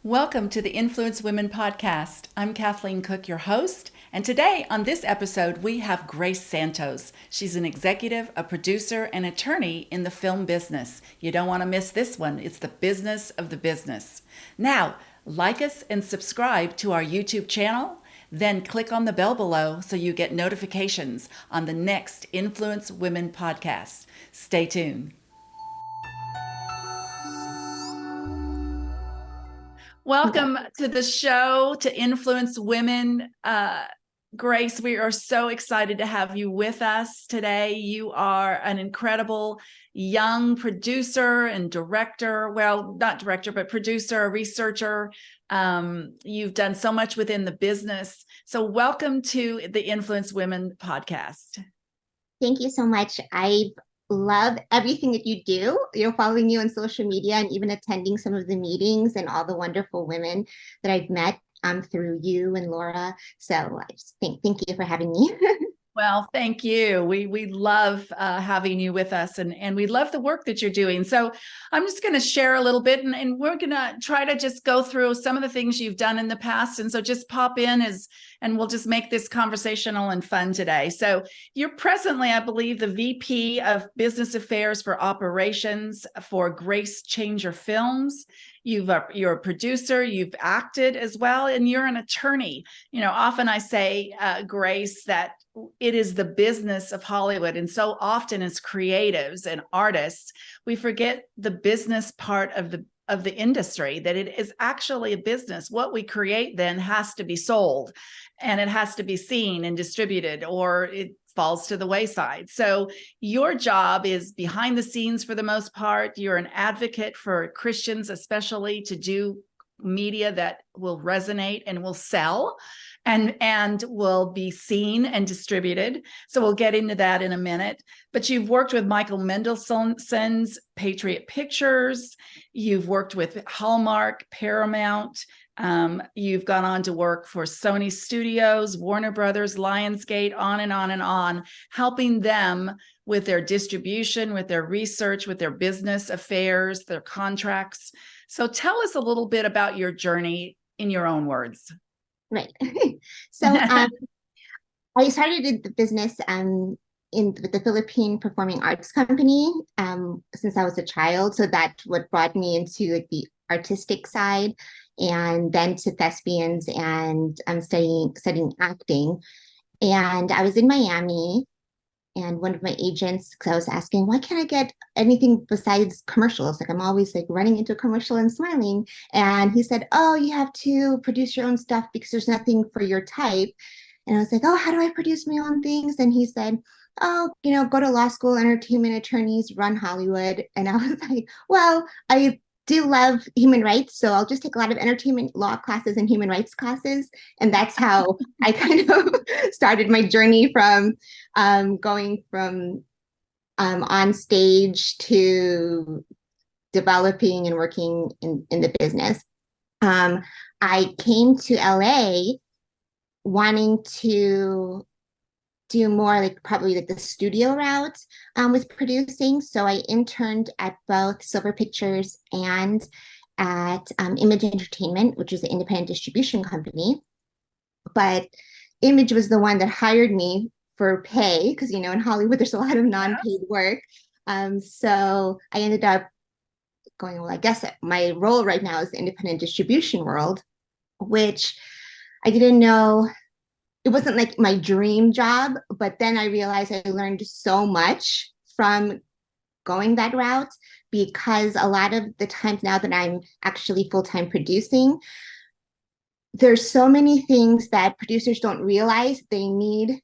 Welcome to the Influence Women podcast. I'm Kathleen Cooke, your host, and today on this episode we have Grace Santos. She's an executive, a producer, and attorney in the film business. You don't want to miss this one. It's the business of the business. Now, like us and subscribe to our YouTube channel, then click on the bell below so you get notifications on the next Influence Women podcast. Stay tuned. Welcome to the show, to Influence Women. Grace, we are so excited to have you with us today. You are an incredible young producer and director. Well, not director, but producer, researcher. You've done so much within the business. So welcome to the Influence Women podcast. Thank you so much. I love everything that you do, following you on social media and even attending some of the meetings and all the wonderful women that I've met through you and Laura. So I just thank you for having me. Well, thank you. We love having you with us, and we love the work that you're doing. So I'm just going to share a little bit, and we're going to try to just go through some of the things you've done in the past. And so just pop in and we'll just make this conversational and fun today. So you're presently, I believe, the VP of Business Affairs for Operations for Grace Changer Films. You're a producer, you've acted as well, and you're an attorney. Often I say, Grace, that it is the business of Hollywood. And so often as creatives and artists, we forget the business part of the industry, that it is actually a business. What we create then has to be sold, and it has to be seen and distributed, or it falls to the wayside. So your job is behind the scenes for the most part. You're an advocate for Christians, especially, to do media that will resonate and will sell and will be seen and distributed. So we'll get into that in a minute. But you've worked with Michael Mendelssohn's Patriot Pictures. You've worked with Hallmark, Paramount. You've gone on to work for Sony Studios, Warner Brothers, Lionsgate, on and on and on, helping them with their distribution, with their research, with their business affairs, their contracts. So tell us a little bit about your journey in your own words. Right. So I started the business with the Philippine Performing Arts Company since I was a child. So that's what brought me into the artistic side, and then to thespians and studying acting. And I was in Miami, and one of my agents, because I was asking, why can't I get anything besides commercials? Like, I'm always like running into a commercial and smiling. And he said, oh, you have to produce your own stuff because there's nothing for your type. And I was like, oh, how do I produce my own things? And he said, oh, go to law school, entertainment attorneys, run Hollywood. And I was like, well, I do love human rights, so I'll just take a lot of entertainment law classes and human rights classes. And that's how I kind of started my journey from going from on stage to developing and working in the business. I came to LA wanting to do more probably the studio route with producing. So I interned at both Silver Pictures and at Image Entertainment, which is an independent distribution company. But Image was the one that hired me for pay, because in Hollywood there's a lot of non-paid work. So I ended up going, well, I guess my role right now is the independent distribution world, which I didn't know. It wasn't like my dream job, but then I realized I learned so much from going that route, because a lot of the times now that I'm actually full-time producing, there's so many things that producers don't realize they need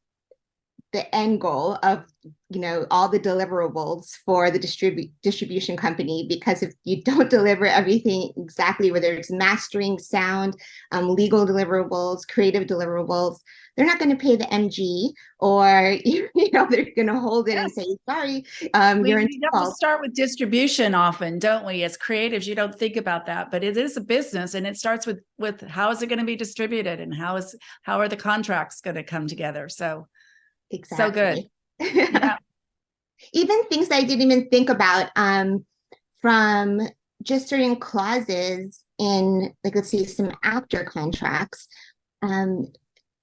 the end goal of all the deliverables for the distribution company, because if you don't deliver everything exactly, whether it's mastering, sound, legal deliverables, creative deliverables, they're not going to pay the MG, or they're going to hold it and say, sorry, you're in default. We have to start with distribution often, don't we? As creatives, you don't think about that, but it is a business, and it starts with how is it going to be distributed, and how are the contracts going to come together? So exactly. So good. Yeah. Even things that I didn't even think about, from just certain clauses in, like, let's say some actor contracts, um,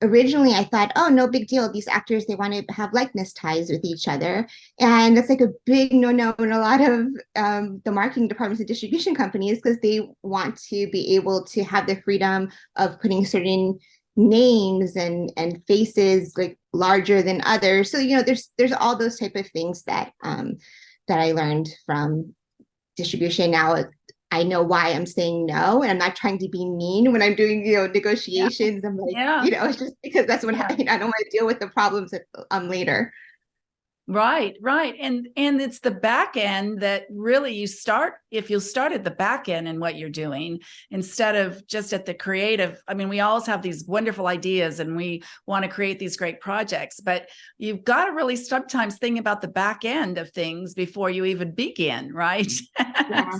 originally I thought, oh, no big deal. These actors, they want to have likeness ties with each other. And that's like a big no-no in a lot of the marketing departments and distribution companies, because they want to be able to have the freedom of putting certain names and faces like larger than others. So, there's all those type of things that that I learned from distribution. Now I know why I'm saying no, and I'm not trying to be mean when I'm doing, negotiations. I'm like, Yeah. it's just because that's what I don't want to deal with the problems that, later. Right, right. And it's the back end that really if you'll start at the back end in what you're doing instead of just at the creative. I mean, we always have these wonderful ideas and we want to create these great projects, but you've got to really sometimes think about the back end of things before you even begin, right? Yeah.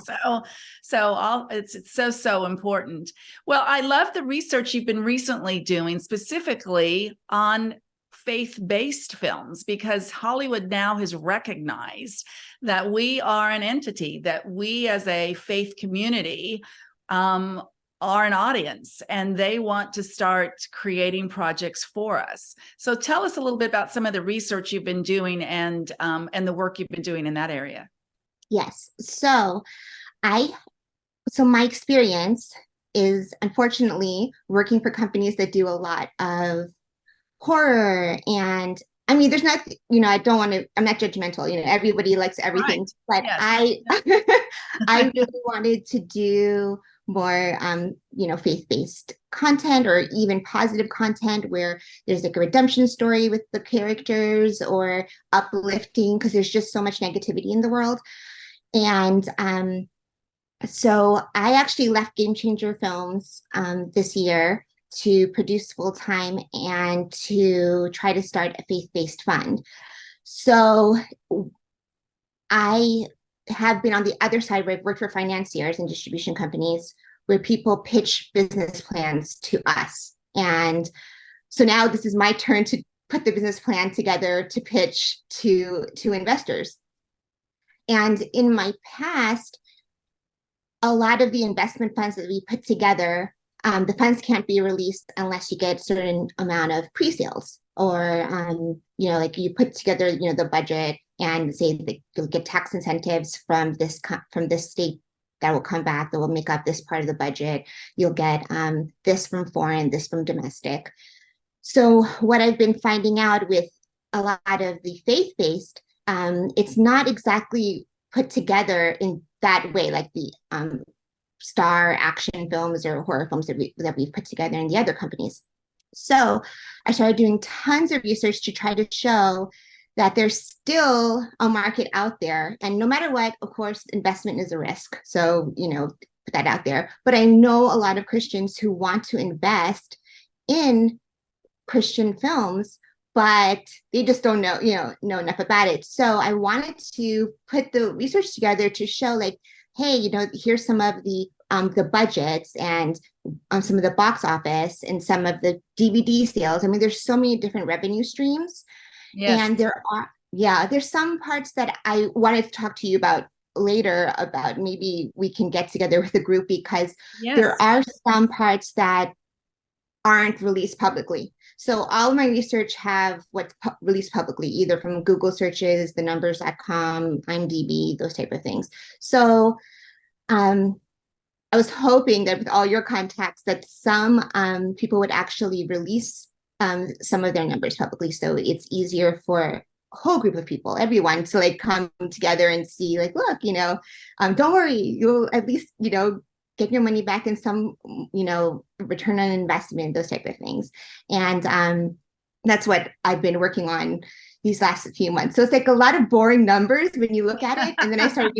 It's so important. Well, I love the research you've been recently doing specifically on faith-based films, because Hollywood now has recognized that we are an entity, that we as a faith community are an audience, and they want to start creating projects for us. So tell us a little bit about some of the research you've been doing and the work you've been doing in that area. Yes. So my experience is, unfortunately, working for companies that do a lot of horror. And I mean, there's not, I'm not judgmental, everybody likes everything, right. But yes. I really wanted to do more, faith-based content, or even positive content where there's like a redemption story with the characters, or uplifting, because there's just so much negativity in the world. And so I actually left Game Changer Films this year to produce full time and to try to start a faith-based fund. So I have been on the other side, where I've worked for financiers and distribution companies, where people pitch business plans to us. And so now this is my turn to put the business plan together to pitch to investors. And in my past, a lot of the investment funds that we put together, the funds can't be released unless you get a certain amount of pre-sales, or like you put together the budget, and say that you'll get tax incentives from this state that will come back, that will make up this part of the budget. You'll get this from foreign, this from domestic. So what I've been finding out with a lot of the faith-based, it's not exactly put together in that way, like the star action films or horror films that we've put together in the other companies. So I started doing tons of research to try to show that there's still a market out there. And no matter what, of course, investment is a risk. So, put that out there. But I know a lot of Christians who want to invest in Christian films, but they just don't know enough about it. So I wanted to put the research together to show, like, hey, here's some of the budgets, and some of the box office, and some of the DVD sales. I mean, there's so many different revenue streams. Yes. And there's some parts that I wanted to talk to you about later, about maybe we can get together with a group, because there are some parts that aren't released publicly. So all of my research have what's released publicly, either from Google searches, the numbers.com, IMDb, those type of things. So I was hoping that with all your contacts, that some people would actually release some of their numbers publicly, so it's easier for a whole group of people, everyone, to like come together and see, like, look, don't worry, you'll at least get your money back in some return on investment, those type of things. And that's what I've been working on these last few months. So it's like a lot of boring numbers when you look at it. And then I started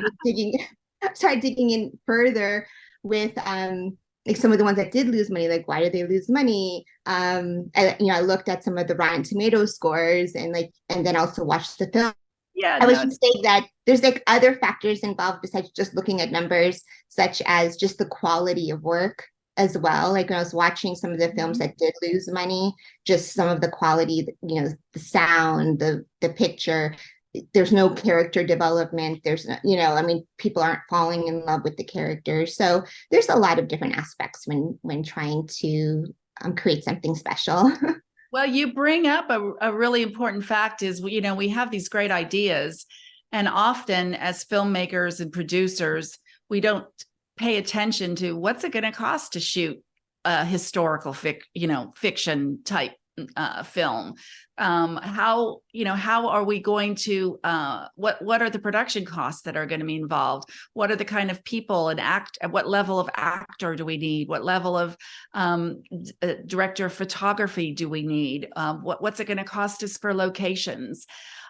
digging in further with like some of the ones that did lose money, like, why did they lose money? I looked at some of the Rotten Tomatoes scores, and then also watched the film. I was just saying that there's like other factors involved besides just looking at numbers, such as just the quality of work as well. Like when I was watching some of the films that did lose money, just some of the quality, the sound, the picture, there's no character development. There's no, I mean, people aren't falling in love with the characters. So there's a lot of different aspects when trying to create something special. Well, you bring up a really important fact is, we have these great ideas, and often as filmmakers and producers, we don't pay attention to what's it going to cost to shoot a historical fiction type film. How are we going to, what are the production costs that are going to be involved? What are the kind of people and what level of actor do we need? What level of director of photography do we need? What's it going to cost us for locations?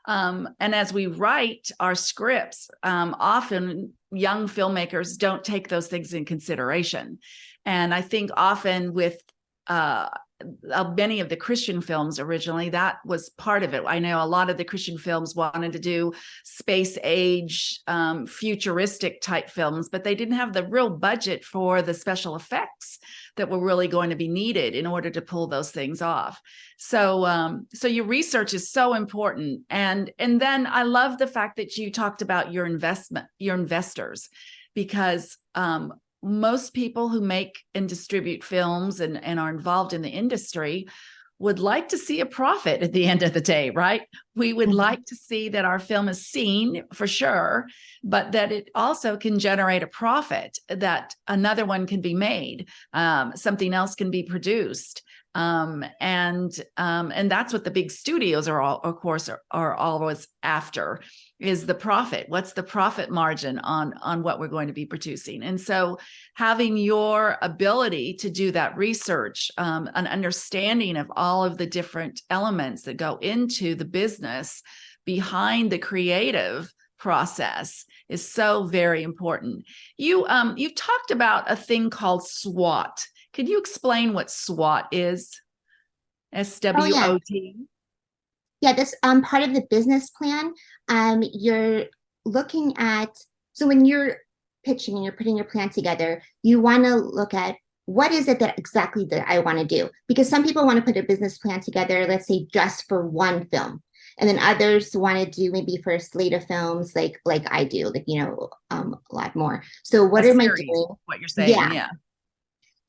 And as we write our scripts, often young filmmakers don't take those things in consideration. And I think often with many of the Christian films originally, that was part of it. I know a lot of the Christian films wanted to do space age, futuristic type films, but they didn't have the real budget for the special effects that were really going to be needed in order to pull those things off. So your research is so important. And then I love the fact that you talked about your investors, because most people who make and distribute films and are involved in the industry would like to see a profit at the end of the day, right? We would like to see that our film is seen for sure, but that it also can generate a profit, that another one can be made, something else can be produced. And that's what the big studios are always after, is the profit. What's the profit margin on what we're going to be producing? And so having your ability to do that research, an understanding of all of the different elements that go into the business behind the creative process is so very important. You've talked about a thing called SWOT. Can you explain what SWOT is? SWOT? Yeah, this part of the business plan, you're looking at, so when you're pitching and you're putting your plan together, you want to look at what is it that exactly that I want to do? Because some people want to put a business plan together, let's say just for one film. And then others want to do maybe for a slate of films like I do, a lot more. So what am I doing? What you're saying, yeah.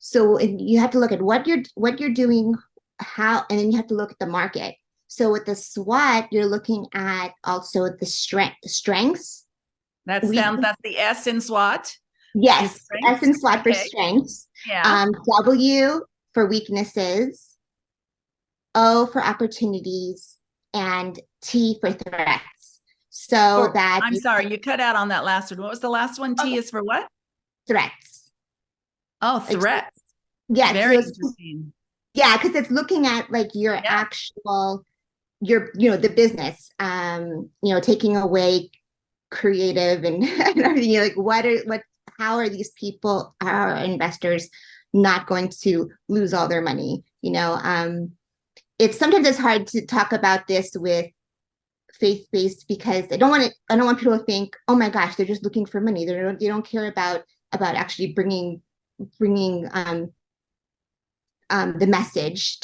So you have to look at what you're doing, how, and then you have to look at the market. So with the SWOT, you're looking at also the strengths. That's the S in SWOT. Yes, S in SWOT for strengths. Yeah. W for weaknesses, O for opportunities, and T for threats. I'm sorry, you cut out on that last one. What was the last one? T is for what? Threats. Oh, threats. Yeah, very interesting. Yeah, because it's looking at your actual, the business, taking away creative and everything. How are these people, our investors, not going to lose all their money? It's hard to talk about this with faith-based, because I don't want people to think, oh my gosh, they're just looking for money. They don't care about actually bringing the message.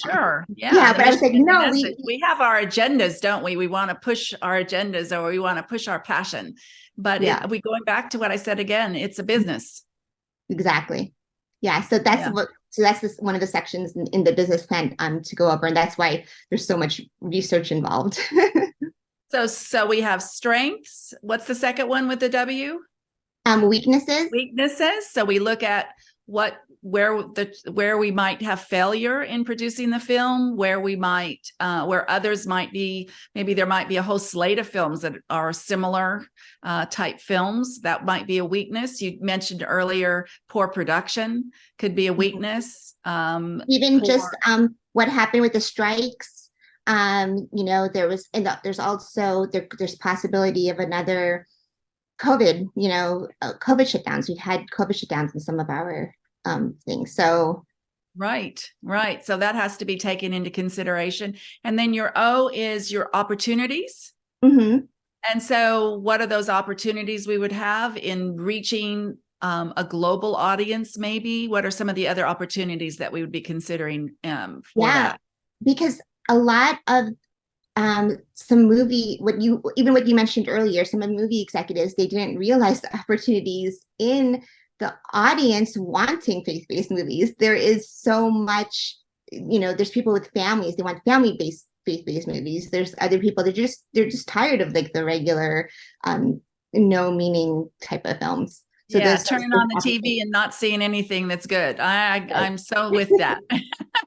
Sure. Yeah, but I was like, no, we have our agendas, don't we? We want to push our agendas, or we want to push our passion. But we going back to what I said again, it's a business. Exactly. Yeah. So that's one of the sections in the business plan to go over. And that's why there's so much research involved. So we have strengths. What's the second one with the W? Weaknesses. So we look at where we might have failure in producing the film, where we might where others might be, maybe there might be a whole slate of films that are similar type films. That might be a weakness. You mentioned earlier poor production could be a weakness. Just what happened with the strikes. There's possibility of another COVID, COVID shutdowns. We've had COVID shutdowns in some of our things. So right. So that has to be taken into consideration. And then your O is your opportunities. Mm-hmm. And so what are those opportunities we would have in reaching a global audience? Maybe what are some of the other opportunities that we would be considering for that? Because a lot of some movie, what you mentioned earlier, some of the movie executives, they didn't realize the opportunities in the audience wanting faith-based movies. There is so much, there's people with families, they want family-based faith-based movies. There's other people that they're just tired of like the regular no meaning type of films. So Yeah, there's turning on the TV and not seeing anything that's good. I'm so with that.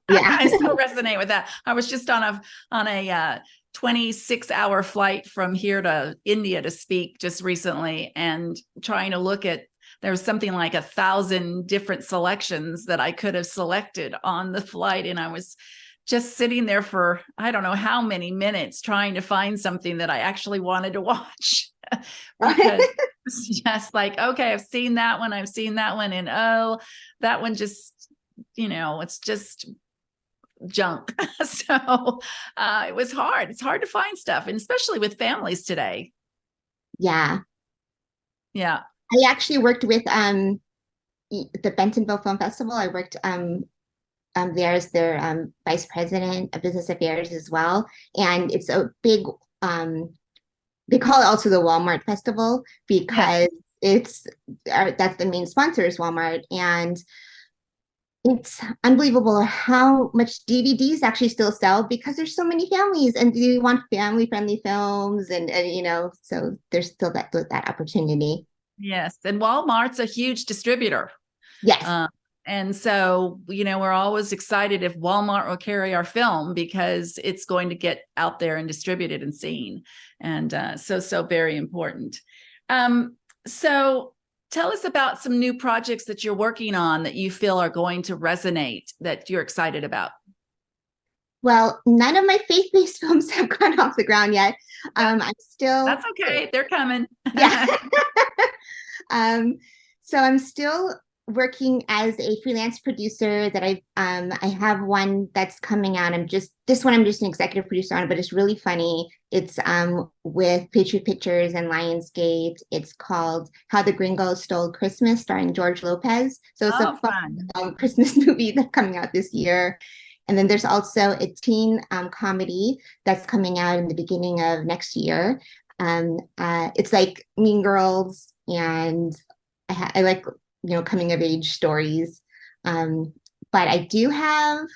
Yeah. I so resonate with that. I was just on a 26-hour flight from here to India to speak just recently, and trying to look at, there was something like 1,000 different selections that I could have selected on the flight, and I was just sitting there for I don't know how many minutes trying to find something that I actually wanted to watch. Because it's just like, okay, I've seen that one, and oh, that one just, it's just junk. So it was hard. It's hard to find stuff, and especially with families today. Yeah. Yeah. I actually worked with the Bentonville Film Festival. I worked there as their vice president of business affairs as well. And it's a big they call it also the Walmart Festival because that's the main sponsor is Walmart. And it's unbelievable how much DVDs actually still sell because there's so many families and they want family friendly films and so there's still that opportunity. Yes. And Walmart's a huge distributor. Yes. And so, we're always excited if Walmart will carry our film because it's going to get out there and distributed and seen. And so very important. So tell us about some new projects that you're working on that you feel are going to resonate, that you're excited about. Well, none of my faith-based films have gone off the ground yet. I'm still. That's okay. They're coming. Yeah. So I'm still working as a freelance producer that I have one that's coming out. I'm just an executive producer on, but it's really funny. It's with Patriot Pictures and Lionsgate. It's called How the Gringos Stole Christmas, starring George Lopez. So it's a fun Christmas movie that's coming out this year. And then there's also a teen comedy that's coming out in the beginning of next year. It's like Mean Girls, and I like coming of age stories. But I do have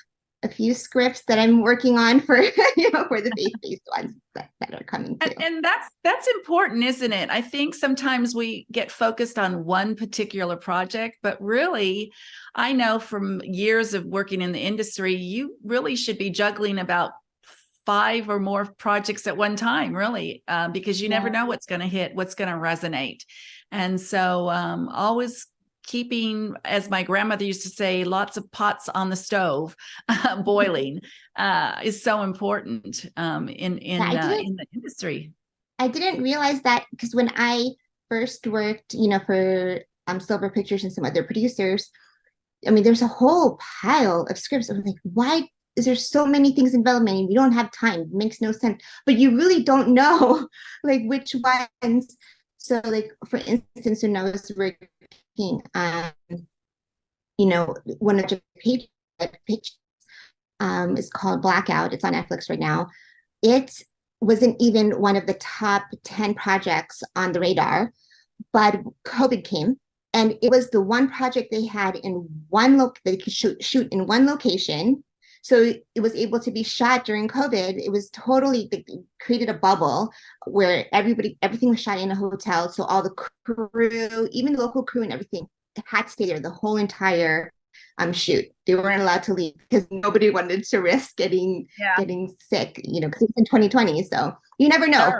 a few scripts that I'm working on for for the faith-based ones that are coming too. And that's important, isn't it? I think sometimes we get focused on one particular project, but really, I know from years of working in the industry, you really should be juggling about 5 or more projects at one time, really, because you never know what's going to hit, what's going to resonate. And so always keeping, as my grandmother used to say, lots of pots on the stove boiling is so important in the industry. I didn't realize that because when I first worked, for Silver Pictures and some other producers, I mean, there's a whole pile of scripts. I'm like, why is there so many things in development and we don't have time? It makes no sense. But you really don't know like which ones. So like, for instance, when I was working, one of the pictures is called Blackout. It's on Netflix right now. It wasn't even one of the top 10 projects on the radar, but COVID came. And it was the one project they had in they could shoot in one location. So it was able to be shot during COVID. It was totally, they created a bubble where everything was shot in a hotel. So all the crew, even the local crew and everything, had to stay there the whole entire shoot. They weren't allowed to leave because nobody wanted to risk getting sick, because it's in 2020. So you never know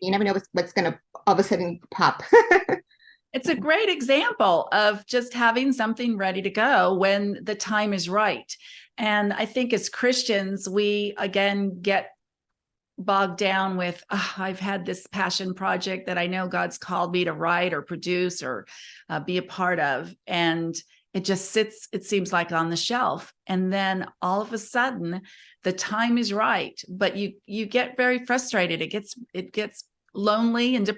you never know what's going to all of a sudden pop. It's a great example of just having something ready to go when the time is right. And I think as Christians, we again get bogged down with, I've had this passion project that I know God's called me to write or produce or be a part of. And it just sits, it seems like, on the shelf. And then all of a sudden the time is right, but you get very frustrated. It gets lonely and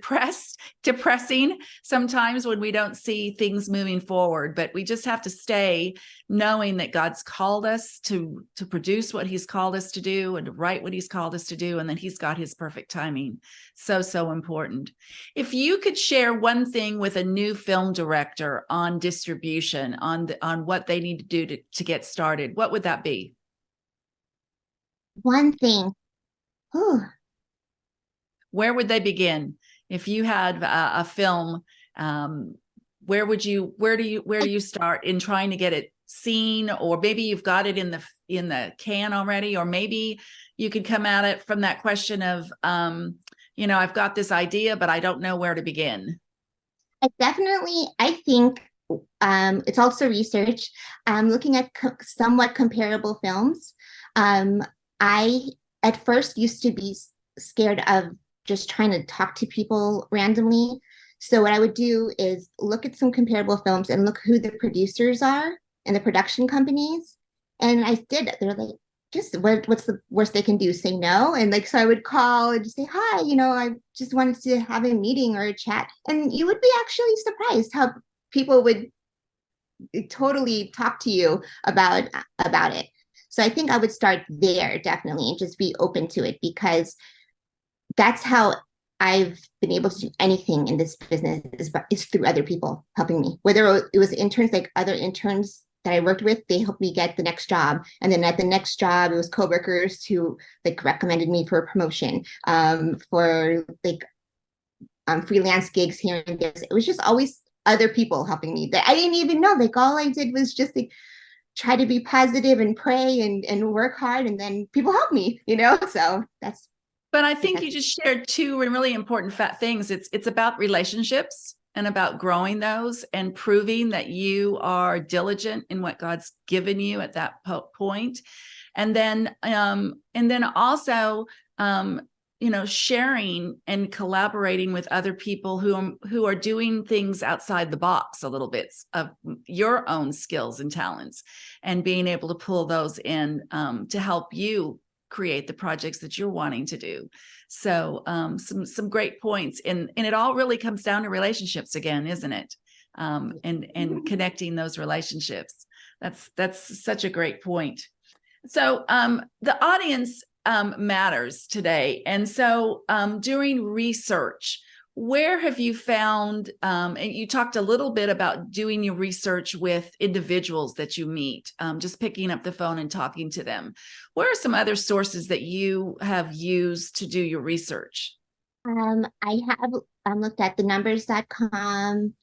depressing sometimes when we don't see things moving forward, but we just have to stay knowing that God's called us to produce what he's called us to do and to write what he's called us to do, and that he's got his perfect timing. So important. If you could share one thing with a new film director on distribution, on what they need to do to get started, what would that be? One thing. Whew. Where would they begin if you had a film? Where do you start in trying to get it seen? Or maybe you've got it in the can already, or maybe you could come at it from that question of, I've got this idea, but I don't know where to begin. I think it's also research. Looking at somewhat comparable films. I at first used to be scared of just trying to talk to people randomly. So what I would do is look at some comparable films and look who the producers are and the production companies. And I did. They're like, just what's the worst they can do? Say no. And like, so I would call and just say, hi, I just wanted to have a meeting or a chat. And you would be actually surprised how people would totally talk to you about it. So I think I would start there definitely and just be open to it, because that's how I've been able to do anything in this business is through other people helping me. Whether it was interns, like other interns that I worked with, they helped me get the next job. And then at the next job, it was coworkers who like recommended me for a promotion, for like freelance gigs here and there. It was just always other people helping me that I didn't even know. Like all I did was just like try to be positive and pray and work hard, and then people help me, so that's. But I think you just shared two really important things. It's about relationships and about growing those and proving that you are diligent in what God's given you at that point. And then also, sharing and collaborating with other people who are doing things outside the box a little bit of your own skills and talents, and being able to pull those in to help you create the projects that you're wanting to do. So some great points, and it all really comes down to relationships again, isn't it? And connecting those relationships. That's such a great point. So the audience matters today. And so during research, where have you found, and you talked a little bit about doing your research with individuals that you meet, just picking up the phone and talking to them. What are some other sources that you have used to do your research? I have looked at thenumbers.com,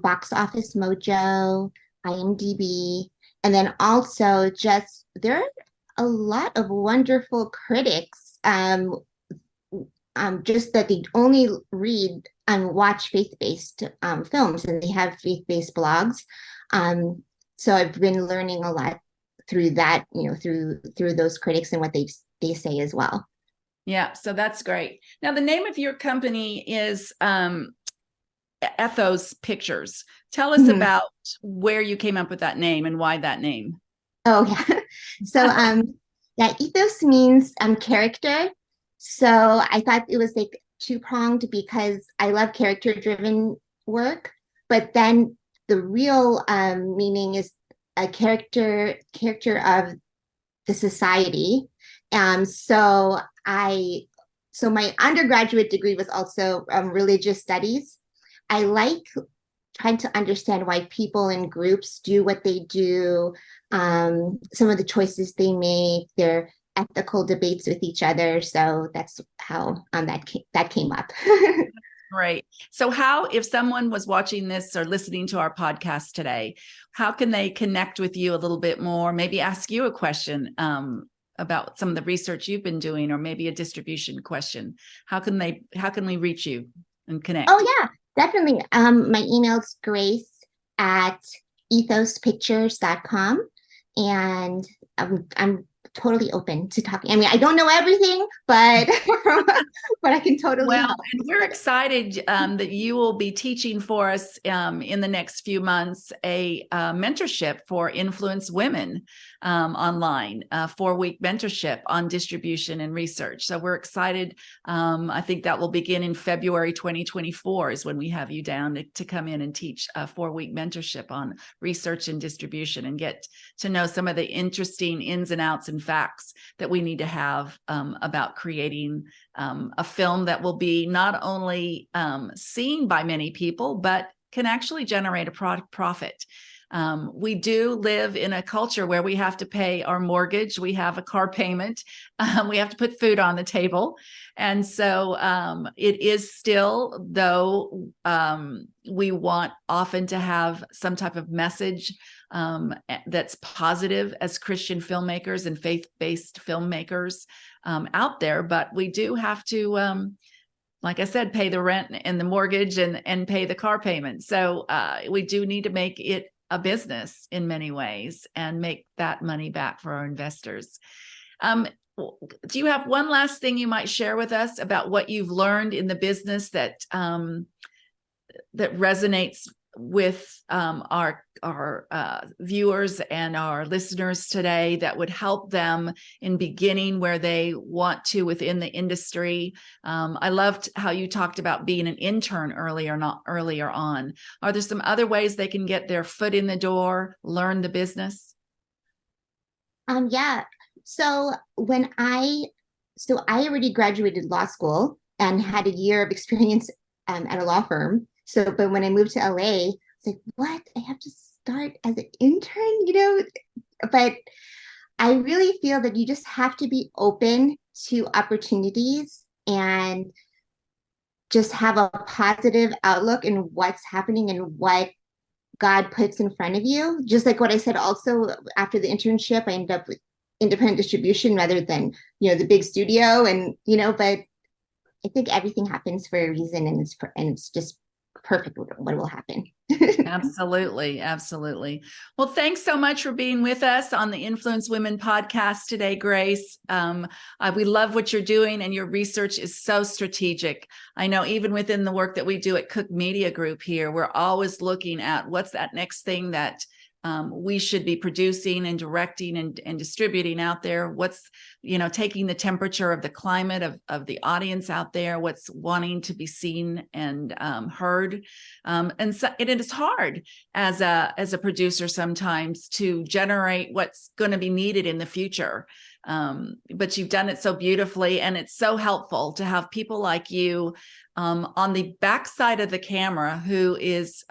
Box Office Mojo, IMDb, and then also there are a lot of wonderful critics, just that they only read and watch faith-based films, and they have faith-based blogs. So I've been learning a lot through that, through those critics and what they say as well. Yeah, so that's great. Now, the name of your company is Ethos Pictures. Tell us about where you came up with that name and why that name. Oh, yeah. So that ethos means character. So I thought it was like two-pronged, because I love character-driven work, but then the real meaning is a character of the society. So my undergraduate degree was also religious studies. I like trying to understand why people in groups do what they do, some of the choices they make, their ethical debates with each other. So that's how that came up. Great. So if someone was watching this or listening to our podcast today, how can they connect with you a little bit more? Maybe ask you a question about some of the research you've been doing, or maybe a distribution question. How can we reach you and connect? Oh yeah, definitely. My email's grace@ethospictures.com. And I'm totally open to talking. I mean, I don't know everything, but but I can totally Well, help. and we're excited that you will be teaching for us in the next few months a mentorship for influence women online, a 4-week mentorship on distribution and research. So we're excited. I think that will begin in February 2024 is when we have you down to come in and teach a 4-week mentorship on research and distribution and get to know some of the interesting ins and outs and facts that we need to have about creating a film that will be not only seen by many people, but can actually generate a profit. We do live in a culture where we have to pay our mortgage, we have a car payment, we have to put food on the table. And so it is still, though, we want often to have some type of message that's positive as Christian filmmakers and faith-based filmmakers out there, but we do have to, like I said, pay the rent and the mortgage and pay the car payment. So we do need to make it a business in many ways and make that money back for our investors. Do you have one last thing you might share with us about what you've learned in the business that that resonates with our viewers and our listeners today that would help them in beginning where they want to within the industry? I loved how you talked about being an intern earlier on. Are there some other ways they can get their foot in the door, learn the business? Yeah. So I already graduated law school and had a year of experience at a law firm. So, but when I moved to LA, it's like, what? I have to start as an intern, But I really feel that you just have to be open to opportunities and just have a positive outlook in what's happening and what God puts in front of you. Just like what I said, also after the internship, I ended up with independent distribution rather than, the big studio but I think everything happens for a reason and it's just perfect what will happen. Absolutely. Absolutely. Well, thanks so much for being with us on the Influence Women podcast today, Grace. We love what you're doing and your research is so strategic. I know even within the work that we do at Cooke Media Group here, we're always looking at what's that next thing that we should be producing and directing and distributing out there. What's, taking the temperature of the climate of the audience out there, what's wanting to be seen and heard. And so it is hard as a producer sometimes to generate what's going to be needed in the future. But you've done it so beautifully, and it's so helpful to have people like you on the backside of the camera who is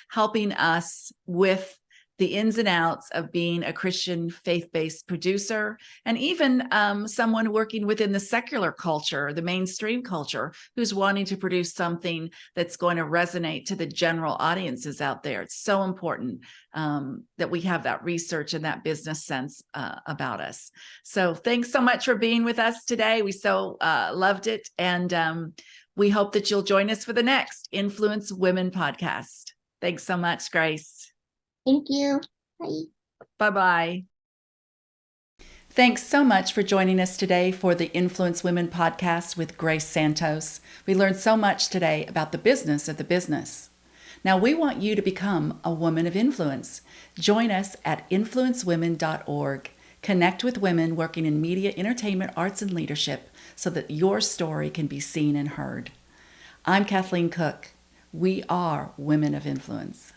helping us with the ins and outs of being a Christian faith-based producer, and even someone working within the secular culture, the mainstream culture, who's wanting to produce something that's going to resonate to the general audiences out there. It's so important that we have that research and that business sense about us. So thanks so much for being with us today. We so loved it. And we hope that you'll join us for the next Influence Women podcast. Thanks so much, Grace. Thank you. Bye. Bye-bye. Thanks so much for joining us today for the Influence Women podcast with Grace Santos. We learned so much today about the business of the business. Now we want you to become a woman of influence. Join us at influencewomen.org. Connect with women working in media, entertainment, arts, and leadership so that your story can be seen and heard. I'm Kathleen Cooke. We are Women of Influence.